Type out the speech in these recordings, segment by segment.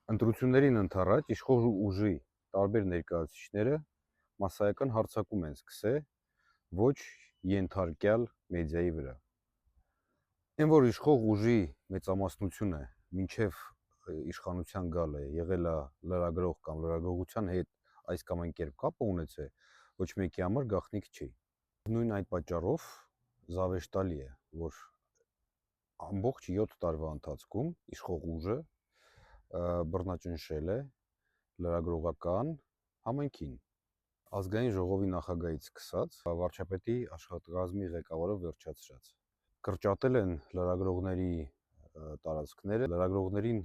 Ընտրություններին ընդառաջ իշխող ուժի տարբեր ներկայացուցիչները մասսայական հարձակում են սկսել ոչ ենթարկյալ մեդիայի վրա։ Այն որ իշխող ուժի մեծամասնությունը մինչև իշխանության գալը եղել է լրագրող կամ լրագրողության հետ այս կամ այն կերպ կապ ունեցել, ոչ մեկի համար գաղտնիք չի։ Նույն այդ պատճառով զավեշտալի է, որ ամբողջ 7 տարվա ընթացքում իշխող ուժը բռնաճնշել է լրագրողական համայնքին, ազգային ժողովի նախագահից սկսած վարչապետի աշխատակազմի ղեկավարով վերջացրած։ Կրճատել են լրագրողների տարածքները, լրագրողներին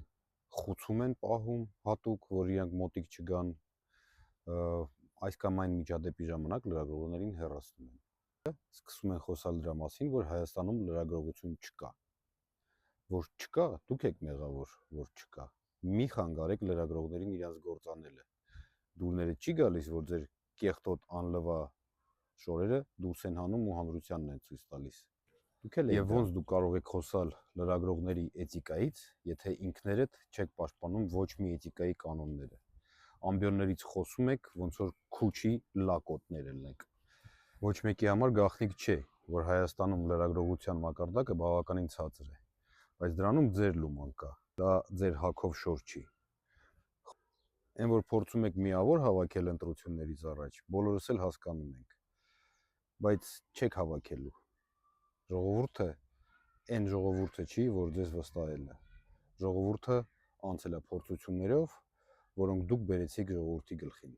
խուցում են պահում հատուկ, որ իրանք մոտիկ չգան, այս կամ այն միջադեպի ժամանակ լրագրողներին հեռացնում են։ Սկսում են խոսալ դրա մասին, որ Հայաստանում լրագրողություն չկա։ Որ չկա, դուք եք մեղավոր, որ չկա։ Մի խանգարեք լրագրողներին իրենց գործ անելը։ Դուրները չի գալիս, որ ձեր կեղտոտ անլվա շորերը դուրս են հանում ու հանրությանն են ցույց տալիս։ Դուք էլ եք ոնց դուք կարող եք խոսալ լրագրողների էթիկայից, եթե ինքներդ չեք պաշտպանում ոչ մի էթիկայի կանոնները։ Ամբիոններից խոսում եք, ոնց որ քուչի լակոտներ ելնեք։ Ոչ մեկի համար գաղտնիք չէ, որ Հայաստանում լրագրողության մակարդակը բավականին ցածր է, բայց դրանում ձեր լուման կա, դա ձեր հագով շոր չի։ Այն որ փորձում եք միավոր հավաքել ընտրություններից առաջ, բոլորս էլ հասկանում ենք, բայց չեք հավաքելու։ Ժողովուրդը այն ժողովուրդը չի, որ ձեզ վստահել է։ Ժողովուրդը անցել է փորձություններով, որոնք դուք բերեցիք ժողովրդի գլխին։